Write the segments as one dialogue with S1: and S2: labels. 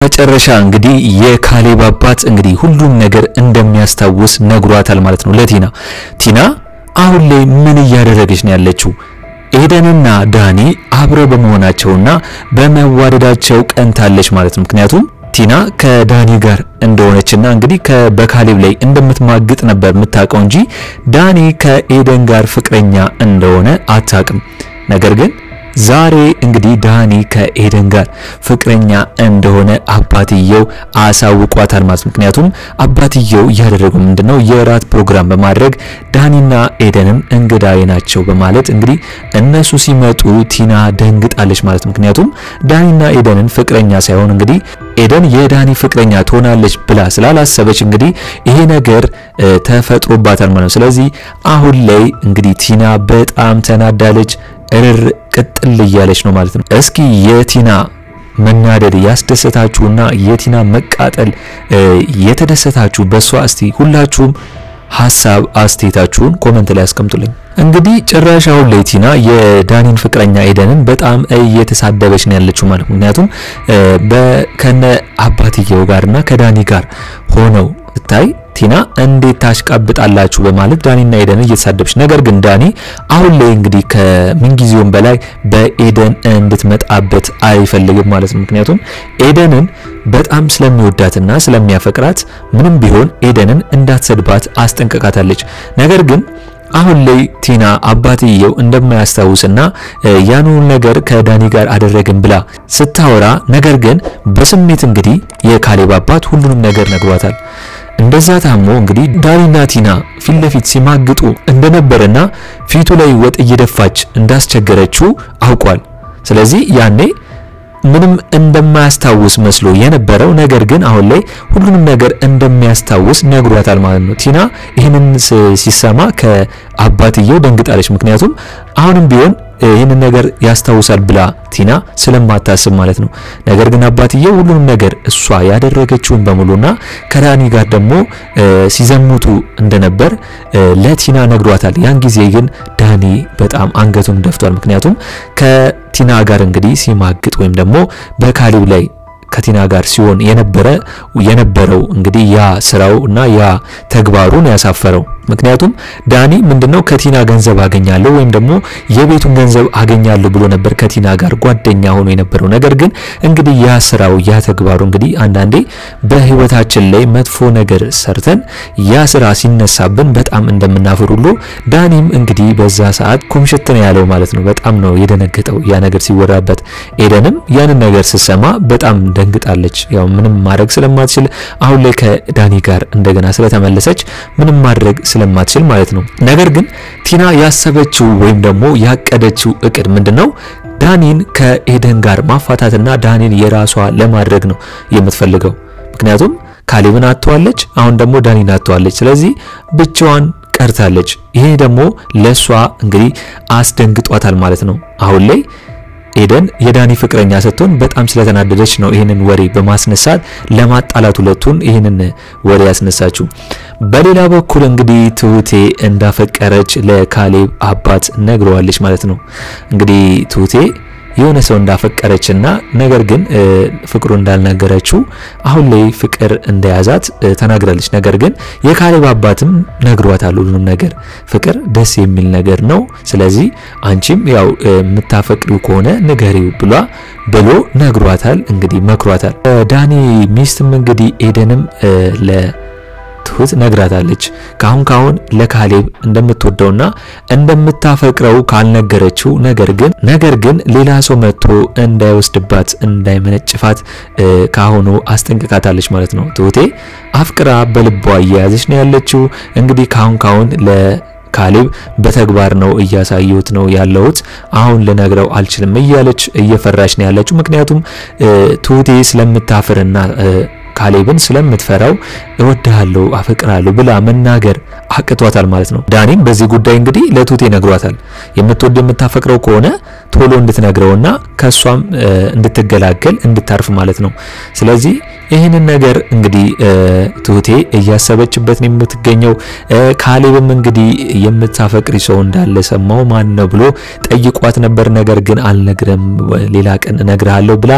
S1: መጨረሻ እንግዲህ የካሌብ አባት እንግዲህ ሁሉም ነገር እንደሚያስታውስ ነግሯታል ማለት ነው ለቲና አሁን ላይ ምን እያደረገች ነው ያለችው ኤደንና ዳኒ አብረው በመሆናቸውና በመዋደዳቸው ቀንታለች ማለት ነው ምክንያቱም ቲና ከዳኒ ጋር እንደሆነችና እንግዲህ በካሌብ ላይ እንደምትማግጥ ነበር የምታውቀው እንጂ ዳኒ ከኤደን ጋር ፍቅረኛ እንደሆነ አታውቅም ነገር ግን ዛሬ እንግዲህ ዳኒ ከኤደን ጋር ፍቅረኛ እንደሆነ አባትየው አሳውቋታል ማለት ምክንያቱም አባትየው ያደረገው ምንድነው የራት ፕሮግራም በማድረግ ዳኒና ኤደንን እንግዳይ ናቸው በማለት እንግዲህ እነሱ ሲመጡ ቲና ደንግጣለች ማለት ምክንያቱም ዳኒና ኤደንን ፍቅረኛ ሳይሆን እንግዲህ ኤደን የዳኒ ፍቅረኛ ትሆናለች ብላ ስላላሰበች እንግዲህ ይሄ ነገር ተፈጥሮባታል ማለት ነው ስለዚህ አሁን ላይ እንግዲህ ቲና በጣም ተናዳለች ቅጥል እያለች ነው ማለት ነው እስኪ የቲና መናደድ ያስደሰታችሁና የቲና መቃጠል የተደሰታችሁ በሷ እስቲ ሁላችሁም ሐሳብ አስተያየታችሁን ኮሜንት ላይ አስቀምጡልኝ እንግዲህ ጭራሻው ላይ ቲና የዳኒን ፍቅረኛ ኤደንን በጣም እየተሳደበች ነው ያለችው ማለት ምክንያቱም በከነ አባትየው ጋርና ከዳኒ ጋር ሆነው ታይ ቲና እንዴት ታሽቃብጣላችሁ በማለት ዳኒና ኤደን እየተሳደበች ነገር ግን ዳኒ አሁን ላይ እንግዲህ ከመንጊዜውም በላይ በኤደን እንድትመጣበት አይፈልግም ማለት ነው ምክንያቱም ኤደንን በጣም ስለሚወዳትና ስለሚያፈቅራት ምንም ቢሆን ኤደንን እንዳትሰድባት አስጠንቀቃታለች ነገር ግን አሁን ላይ ቲና አባትየው እንደማያስታውስና ያኑ ነገር ከዳኒ ጋር አደረግን ብላ ስታወራ ነገር ግን በስሜት እንግዲህ የካሌብ አባት ሁሉንም ነገር ነግሯታል እንደዛ ታሞ እንግዲህ ዳኒና ቲና ፊትለፊት ሲማግጡ እንደነበረና ፊቱ ላይ ወጥ እየደፋች እንዳስቸገረችው አውቋል ስለዚህ ያኔ ምንም እንደማያስታውስ መስሎ የነበረው ነገር ግን አሁን ላይ ሁሉንም ነገር እንደሚያስታውስ ነግሯታል ማለት ነው ቲና ይሄንን ሲሰማ ከአባትየው ደንግጣለች ምክንያቱም አሁንም ቢሆን ይሄን ነገር ያስታውሳል ብላ ቲና ስለማታስብ ማለት ነው ነገር ግን አባትየው ሁሉንም ነገር እሷ ያደረገችውን በሙሉና ከዳኒ ጋር ደግሞ ሲዘሙቱ እንደነበር ለቲና ነግሯታል ያን ጊዜ ግን ዳኒ በጣም አንገቱን ደፍቷል ምክንያቱም ከቲና ጋር እንግዲህ ሲማግጥ ወይም ደግሞ በካሌብ ላይ ከቲና ጋር ሲሆን የነበረው እንግዲህ ያ ስራውና ያ ተግባሩን ያሳፈረው ምክንያቱም ዳኒ ምንድነው ከቲና ገንዘብ አገኛለሁ ወይም ደግሞ የቤቱን ገንዘብ አገኛለሁ ብሎ ነበር ከቲና ጋር ጓደኛ ሆኖ የነበረው ነገር ግን እንግዲህ ያ ስራው ያ ተግባሩ እንግዲህ አንዳንዴ በህይወታችን ላይ መጥፎ ነገር ሰርተን ያ ስራ ሲነሳብን በጣም እንደምናፈር ሁሉ ዳኒም እንግዲህ በዛ ሰዓት ኮምሽት ነው ያለው ማለት ነው በጣም ነው የደነገጠው ያ ነገር ሲወራበት ኤደንም ያንን ነገር ሲሰማ በጣም ደንግጣለች ያው ምንም ማድረግ ስለማትችል አሁን ላይ ከዳኒ ጋር እንደገና ስለተመለሰች ምንም ማድረግ ስለማትችል ማለት ነው ነገር ግን ቲና ያሰበችው ወይም ደግሞ ያቀደችው እቅድ ምንድነው ዳኒን ከኤደን ጋር ማፋታትና ዳኒን የራሷ ለማድረግ ነው የምትፈልገው ምክንያቱም ካሌብን አጥቷለች አሁን ደግሞ ዳኒን አጥቷለች ስለዚህ ብቻዋን ቀርታለች ይሄ ደግሞ ለሷ እንግዲህ አስደንግጧታል ማለት ነው አሁን ላይ ኤደን የዳኒ ፍቅረኛ ስትሆን በጣም ስለተናደደች ነው ይሄንን ወሬ በማስነሳት ለማጣላት ሁለቱን ይሄንን ወሬ ያስነሳችው በሌላ በኩል እንግዲህ ትሁቴ እንዳፈቀረች ለካሌብ አባት ነግሯለች ማለት ነው እንግዲህ ትሁቴ የሆነ ሰው እንዳፈቀረችና ነገር ግን ፍቅሩ እንዳልነገረችው አሁን ላይ ፍቅር እንደያዛት ተናግራለች ነገር ግን የካሌብ አባትም ነግሯታል ሁሉንም ነገር ፍቅር ደስ የሚል ነገር ነው ስለዚህ አንቺም ያው የምታፈቅሪው ከሆነ ንገሪው ብሎ ነግሯታል እንግዲህ መክሯታል ዳኒ ሚስትም እንግዲህ ኤደንም ትሁት ነግራታለች ካሁን ለካሌብ እንደምትወደውና እንደምታፈቅረው ካልነገረችው ነገር ግን ሌላ ሰው መጥቶ እንዳይወስድባት እንዳይመነጭፋት ካሁኑ አስጠንቅቃታለች ማለት ነው ትሁቴ አፍቅራ በልቧ ያያዘች ነው ያለችው እንግዲህ ካሁን ካሌብ በተግባር ነው እያሳዩት ነው ያለውት አሁን ለነግረው አልችልም እያለች እየፈራች ነው ያለችው ምክንያቱም ትሁቴ ስለምታፈርና ካሌብን ስለምትፈራው እወድሃለሁ አፈቅራለሁ ብላ መናገር አቅቷታል ማለት ነው። ዳኒም በዚህ ጉዳይ እንግዲህ ለትሁቴ ነግሯታል። የምትወድ የምታፈቅረው ከሆነ ቶሎ እንድትነግረውና ከሷም እንድትገላገል እንድታርፍ ማለት ነው። ስለዚህ ይሄንን ነገር እንግዲህ ትሁቴ እያሰበችበት ነው የምትገኘው። ካሌብም እንግዲህ የምታፈቅሪ ሰው እንዳለ ሰማው ማን ነው ብሎ ጠይቋት ነበር። ነገር ግን አልነግረም ሌላ ቀን እነግርሃለሁ ብላ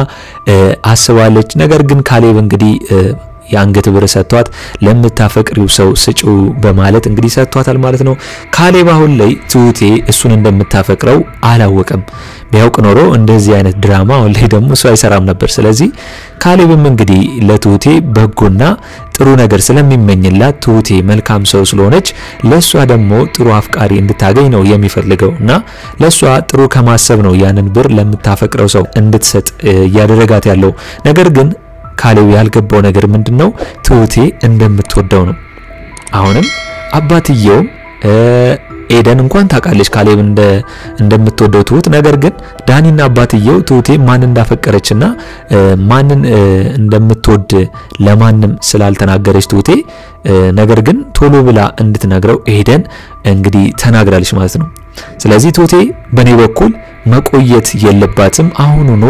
S1: አስባለች። ነገር ግን ካሌብ እንግዲህ የአንገት ብር ሰጥቷት ለምታፈቅሪው ሰው ስጪው በማለት እንግዲህ ሰጥቷታል ማለት ነው። ካሌብ አሁን ላይ ትሁቴ እሱን እንደምታፈቅረው አላወቀም። ቢያውቅ ኖሮ እንደዚህ አይነት ድራማ አሁን ላይ ደግሞ እሱ አይሰራም ነበር። ስለዚህ ካሌብም እንግዲህ ለትሁቴ በጎና ጥሩ ነገር ስለሚመኝላት ትሁቴ መልካም ሰው ስለሆነች ለሷ ደግሞ ጥሩ አፍቃሪ እንድታገኝ ነው የሚፈልገውና ለሷ ጥሩ ከማሰብ ነው ያንን ብር ለምታፈቅረው ሰው እንድትሰጥ ያደረጋት ያለው። ነገር ግን ካሌብ ያልገባው ነገር ምንድነው ትሁቴ እንደምትወደው ነው። አሁንም አባትየው ኤደን እንኳን ታውቃለች ካሌብ እንደምትወደው ትሁት። ነገር ግን ዳኒና አባትየው ትሁቴ ማን እንዳፈቀረችና ማንን እንደምትወድ ለማንም ስላልተናገረች ትሁቴ ነገር ግን ቶሎ ብላ እንድትነግረው ኤደን እንግዲህ ተናግራለች ማለት ነው። ስለዚህ ትሁቴ በኔ በኩል መቆየት የለባትም አሁኑኑ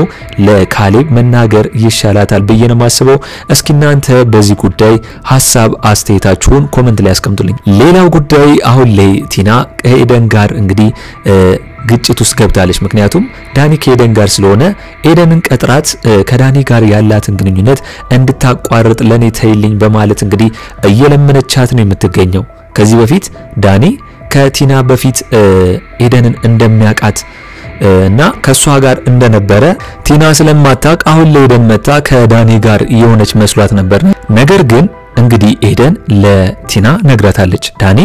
S1: ለካሌብ መናገር ይሻላታል ብዬ ነው ማስበው። እስኪናንተ በዚህ ጉዳይ ሐሳብ አስተያየታችሁን ኮሜንት ላይ አስቀምጡልኝ። ሌላው ጉዳይ አሁን ላይ ቲና ከኤደን ጋር እንግዲህ ግጭት ውስጥ ገብታለች። ምክንያቱም ዳኒ ከኤደን ጋር ስለሆነ ኤደንን ቀጥራት ከዳኒ ጋር ያላትን ግንኙነት እንድታቋርጥ ለኔ ተይልኝ በማለት እንግዲህ እየለመነቻት ነው የምትገኘው። ከዚህ በፊት ዳኒ ከቲና በፊት ኤደንን እንደሚያቃት እና ከሷ ጋር እንደነበረ ቲና ስለማታቅ አሁን ላይ ኤደን መጣ ከዳኒ ጋር የሆነች መስሏት ነበር። ነገር ግን እንግዲህ ኤደን ለቲና ነግራታለች ዳኒ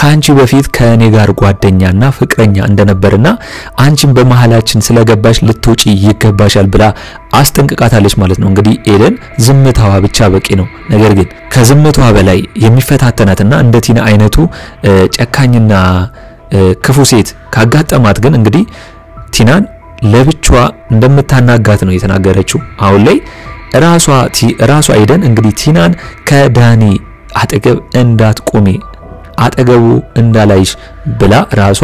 S1: ካንቺ በፊት ከኔ ጋር ጓደኛና ፍቅረኛ እንደነበርና አንቺን በመሐላችን ስለገባሽ ልትወጪ ይገባሻል ብላ አስጠንቅቃታለች ማለት ነው። እንግዲህ ኤደን ዝምታዋ ብቻ በቂ ነው። ነገር ግን ከዝምታዋ በላይ የሚፈታተናትና እንደ ቲና አይነቱ ጨካኝና ክፉ ሴት ካጋጠማት ግን እንግዲህ ቲናን ለብቻዋ እንደምታናጋት ነው የተናገረችው። አሁን ላይ ራሷ ኤደን እንግዲህ ቲናን ከዳኒ አጠገብ እንዳትቆሚ አጠገቡ እንዳላይሽ ብላ ራሷ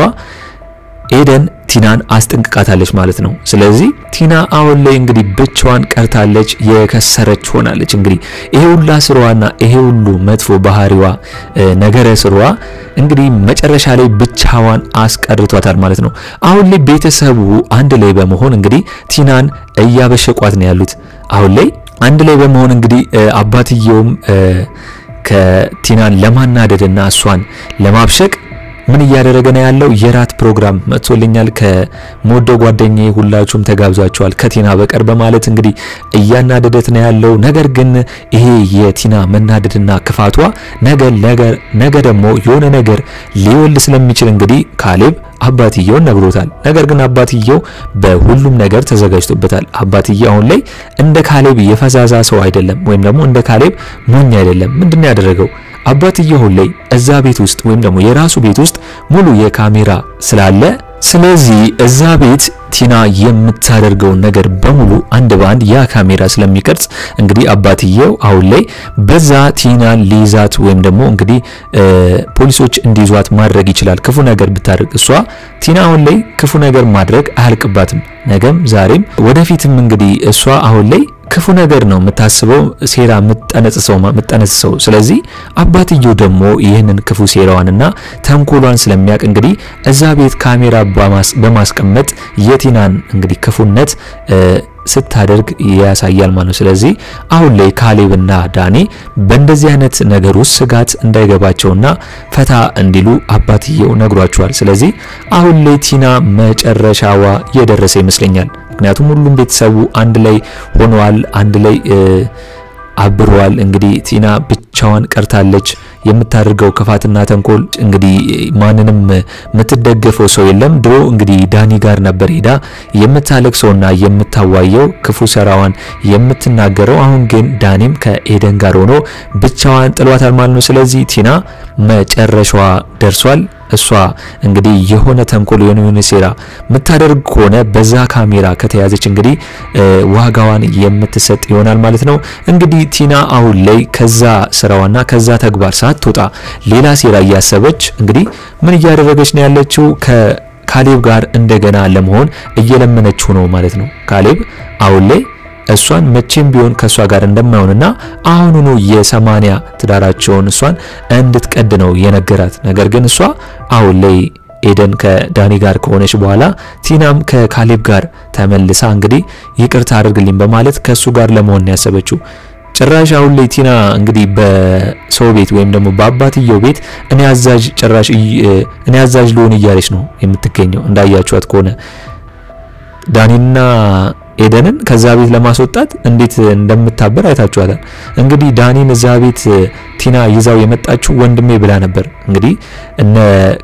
S1: ኤደን ቲናን አስጠንቅቃታለች ማለት ነው። ስለዚህ ቲና አሁን ላይ እንግዲህ ብቻዋን ቀርታለች፣ የከሰረች ሆናለች። እንግዲህ ይሄ ሁሉ ስሯና ይሄ ሁሉ መጥፎ ባህሪዋ ነገረ ስሯ እንግዲህ መጨረሻ ላይ ብቻዋን አስቀርቷታል ማለት ነው። አሁን ላይ ቤተሰቡ አንድ ላይ በመሆን እንግዲህ ቲናን እያበሸቋት ነው ያሉት። አሁን ላይ አንድ ላይ በመሆን እንግዲህ አባትየውም ከቲናን ለማናደድና እሷን ለማብሸቅ ምን እያደረገ ነው ያለው? የራት ፕሮግራም መጥቶልኛል ከሞዶ ጓደኛዬ ሁላችሁም ተጋብዛችኋል ከቲና በቀር በማለት እንግዲህ እያናደደት ነው ያለው። ነገር ግን ይሄ የቲና መናደድና ክፋቷ ነገ ደግሞ የሆነ ነገር ሊወልድ ስለሚችል እንግዲህ ካሌብ አባትየው ነግሮታል። ነገር ግን አባትየው በሁሉም ነገር ተዘጋጅቶበታል። አባትየው አሁን ላይ እንደ ካሌብ የፈዛዛ ሰው አይደለም፣ ወይም ደግሞ እንደ ካሌብ ሞኝ አይደለም። ምንድነው ያደረገው? አባትየው ላይ እዛ ቤት ውስጥ ወይም ደግሞ የራሱ ቤት ውስጥ ሙሉ የካሜራ ስላለ ስለዚህ እዛ ቤት ቲና የምታደርገው ነገር በሙሉ አንድ ባንድ ያ ካሜራ ስለሚቀርጽ እንግዲህ አባትየው አሁን ላይ በዛ ቲና ሊዛት ወይም ደግሞ እንግዲህ ፖሊሶች እንዲዟት ማድረግ ይችላል። ክፉ ነገር ብታደርግ እሷ ቲና አሁን ላይ ክፉ ነገር ማድረግ አያልቅባትም። ነገም ዛሬም ወደፊትም እንግዲህ እሷ አሁን ላይ ክፉ ነገር ነው የምታስበው፣ ሴራ የምትጠነስሰው። ስለዚህ አባትየው ደግሞ ይህንን ክፉ ሴራዋንና ተንኮሏን ስለሚያቅ እንግዲህ እዛ ቤት ካሜራ በማስቀመጥ የቲናን እንግዲህ ክፉነት ስታደርግ ያሳያል ማለት ነው። ስለዚህ አሁን ላይ ካሌብና ዳኒ በእንደዚህ አይነት ነገር ውስጥ ስጋት እንዳይገባቸውና ፈታ እንዲሉ አባትየው ነግሯቸዋል። ስለዚህ አሁን ላይ ቲና መጨረሻዋ የደረሰ ይመስለኛል። ምክንያቱም ሁሉም ቤተሰቡ አንድ ላይ ሆነዋል፣ አንድ ላይ አብረዋል። እንግዲህ ቲና ብቻዋን ቀርታለች። የምታደርገው ክፋትና ተንኮል እንግዲህ ማንንም የምትደገፈው ሰው የለም። ድሮ እንግዲህ ዳኒ ጋር ነበር ሄዳ የምታለቅሰውና የምታዋየው ክፉ ሰራዋን የምትናገረው። አሁን ግን ዳኒም ከኤደን ጋር ሆኖ ብቻዋን ጥሏታል ማለት ነው። ስለዚህ ቲና መጨረሻዋ ደርሷል። እሷ እንግዲህ የሆነ ተንኮል የሆነ ሴራ የምታደርግ ከሆነ በዛ ካሜራ ከተያዘች እንግዲህ ዋጋዋን የምትሰጥ ይሆናል ማለት ነው። እንግዲህ ቲና አሁን ላይ ከዛ ስራዋና ከዛ ተግባር ሳትወጣ ሌላ ሴራ እያሰበች እንግዲህ ምን እያደረገች ነው ያለችው? ከካሌብ ጋር እንደገና ለመሆን እየለመነችው ነው ማለት ነው። ካሌብ አሁን ላይ እሷን መቼም ቢሆን ከሷ ጋር እንደማይሆንና አሁኑኑ የ80 ትዳራቸውን እሷን እንድትቀድ ነው የነገራት። ነገር ግን እሷ አሁን ላይ ኤደን ከዳኒ ጋር ከሆነች በኋላ ቲናም ከካሌብ ጋር ተመልሳ እንግዲህ ይቅርታ አድርግልኝ በማለት ከሱ ጋር ለመሆን ያሰበችው። ጭራሽ አሁን ላይ ቲና እንግዲህ በሰው ቤት ወይም ደግሞ በአባትየው ቤት እኔ አዛዥ ልሆን እያለች ነው የምትገኘው። እንዳያችኋት ከሆነ ዳኒና ኤደንን ከዛ ቤት ለማስወጣት እንዴት እንደምታበር አይታችኋታል። እንግዲህ ዳኒን እዛ ቤት ቲና ይዛው የመጣችው ወንድሜ ብላ ነበር። እንግዲህ እነ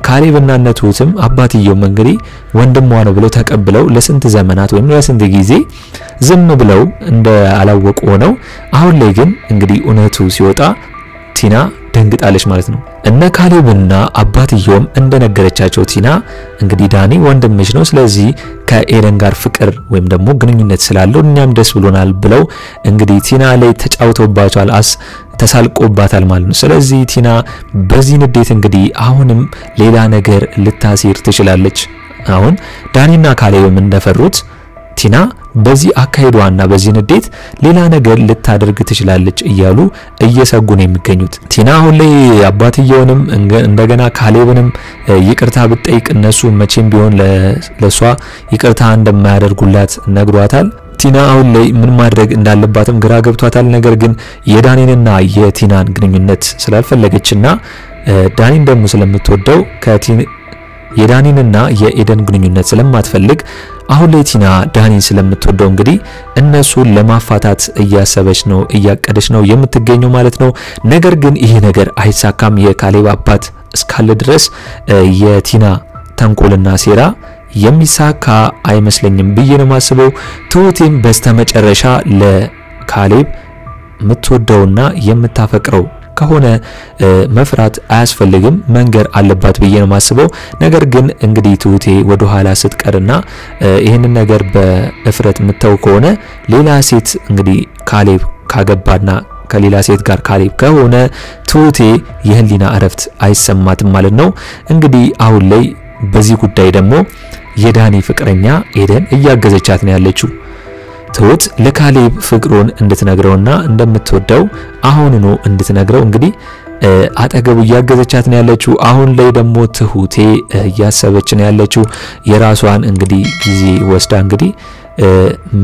S1: ካሌብና እነ ትሁትም አባትየውም እንግዲህ ወንድሟ ነው ብለው ተቀብለው ለስንት ዘመናት ወይም ለስንት ጊዜ ዝም ብለው እንደ አላወቁ ሆነው አሁን ላይ ግን እንግዲህ እውነቱ ሲወጣ ቲና ደንግጣለች ማለት ነው። እነ ካሌብና አባትየውም እንደነገረቻቸው ቲና እንግዲህ ዳኒ ወንድምሽ ነው፣ ስለዚህ ከኤደን ጋር ፍቅር ወይም ደግሞ ግንኙነት ስላለው እኛም ደስ ብሎናል ብለው እንግዲህ ቲና ላይ ተጫውተውባታል፣ ተሳልቆባታል ማለት ነው። ስለዚህ ቲና በዚህ ንዴት እንግዲህ አሁንም ሌላ ነገር ልታሲር ትችላለች። አሁን ዳኒና ካሌብም እንደፈሩት ቲና በዚህ አካይዷና በዚህ ንዴት ሌላ ነገር ልታደርግ ትችላለች እያሉ እየሰጉ ነው የሚገኙት። ቲና አሁን ላይ አባትየውንም እንደገና ካሌብንም ይቅርታ ብትጠይቅ እነሱ መቼም ቢሆን ለሷ ይቅርታ እንደማያደርጉላት ነግሯታል። ቲና አሁን ላይ ምን ማድረግ እንዳለባትም ግራ ገብቷታል። ነገር ግን የዳኒንና የቲናን ግንኙነት ስላልፈለገችና ዳኒን ደግሞ ስለምትወደው የዳኒንና የኤደን ግንኙነት ስለማትፈልግ አሁን ላይ ቲና ዳኒን ስለምትወደው እንግዲህ እነሱን ለማፋታት እያሰበች ነው እያቀደች ነው የምትገኘው ማለት ነው። ነገር ግን ይሄ ነገር አይሳካም። የካሌብ አባት እስካለ ድረስ የቲና ተንኮልና ሴራ የሚሳካ አይመስለኝም ብዬ ነው ማስበው። ትሁቴም በስተመጨረሻ ለካሌብ የምትወደውና የምታፈቅረው ከሆነ መፍራት አያስፈልግም መንገር አለባት ብዬ ነው ማስበው። ነገር ግን እንግዲህ ትሁቴ ወደ ኋላ ስትቀርና ይሄንን ነገር በእፍረት ምተው ከሆነ ሌላ ሴት እንግዲህ ካሌብ ካገባና ከሌላ ሴት ጋር ካሌብ ከሆነ ትሁቴ የህሊና እረፍት አይሰማትም ማለት ነው። እንግዲህ አሁን ላይ በዚህ ጉዳይ ደግሞ የዳኒ ፍቅረኛ ኤደን እያገዘቻት ነው ያለችው። ትሁት ለካሌብ ፍቅሩን እንድትነግረውና እንደምትወደው አሁንኑ እንድትነግረው እንግዲህ አጠገቡ እያገዘቻት ነው ያለችው። አሁን ላይ ደግሞ ትሁቴ እያሰበች ነው ያለችው የራሷን እንግዲህ ጊዜ ወስዳ እንግዲህ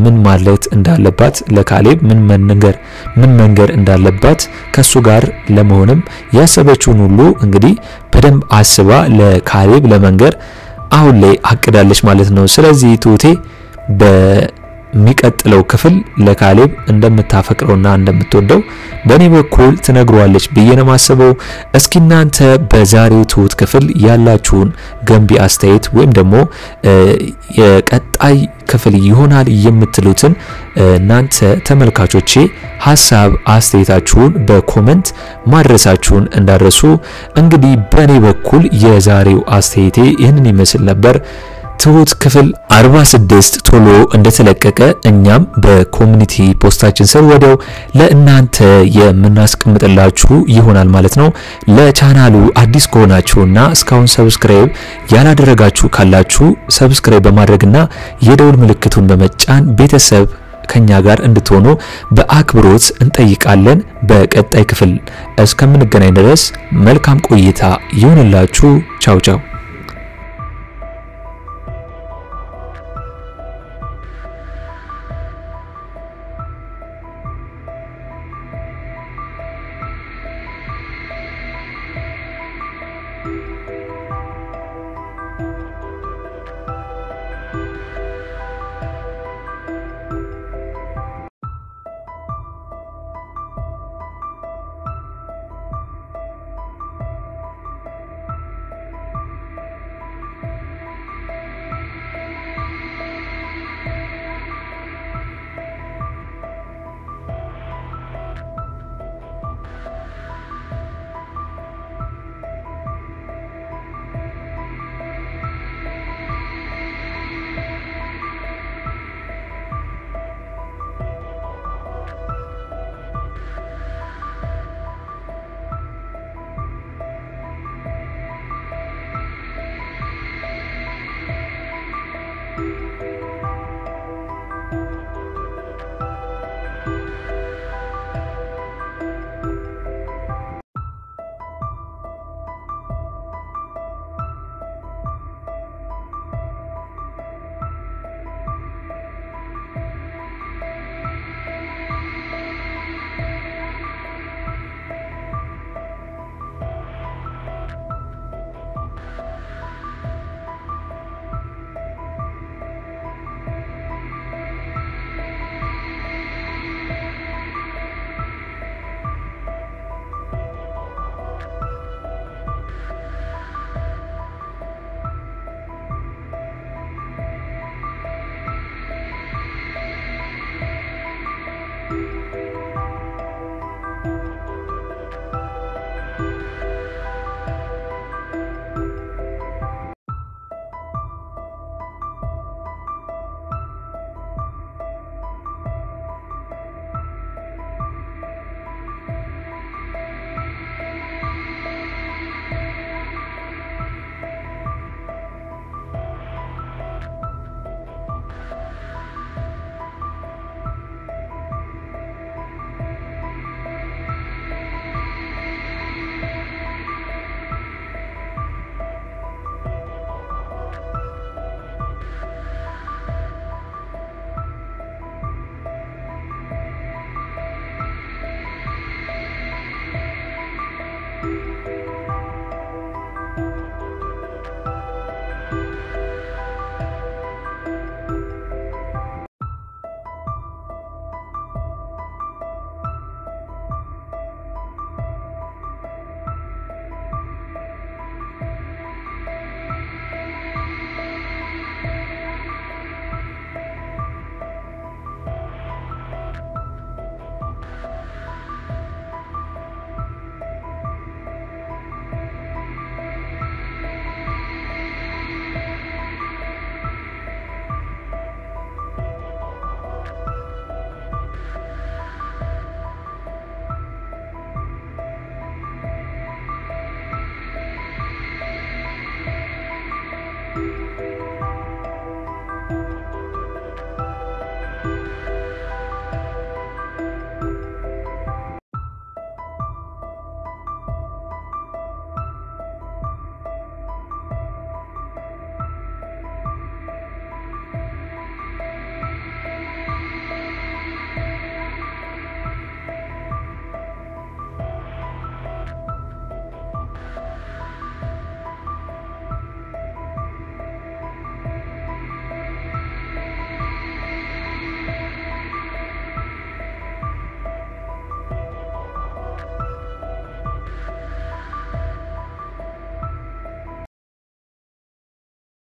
S1: ምን ማለት እንዳለባት ለካሌብ ምን መንገር እንዳለባት ከሱ ጋር ለመሆንም ያሰበችውን ሁሉ እንግዲህ በደንብ አስባ ለካሌብ ለመንገር አሁን ላይ አቅዳለች ማለት ነው። ስለዚህ ትሁቴ በሚቀጥለው ክፍል ለካሌብ እንደምታፈቅረውና እንደምትወደው በኔ በኩል ትነግሯለች ብዬ ነው ማስበው። እስኪ እናንተ በዛሬው ትሁት ክፍል ያላችሁን ገንቢ አስተያየት ወይም ደግሞ የቀጣይ ክፍል ይሆናል የምትሉትን እናንተ ተመልካቾቼ ሐሳብ አስተያየታችሁን በኮሜንት ማድረሳችሁን እንዳረሱ። እንግዲህ በኔ በኩል የዛሬው አስተያየቴ ይህንን ይመስል ነበር። ትሁት ክፍል 46 ቶሎ እንደተለቀቀ እኛም በኮሚኒቲ ፖስታችን ስር ወዲያው ለእናንተ የምናስቀምጥላችሁ ይሆናል ማለት ነው። ለቻናሉ አዲስ ከሆናችሁና እስካሁን ሰብስክራይብ ያላደረጋችሁ ካላችሁ ሰብስክራይብ በማድረግና የደውል ምልክቱን በመጫን ቤተሰብ ከኛ ጋር እንድትሆኑ በአክብሮት እንጠይቃለን። በቀጣይ ክፍል እስከምንገናኝ ድረስ መልካም ቆይታ ይሁንላችሁ። ቻው ቻው።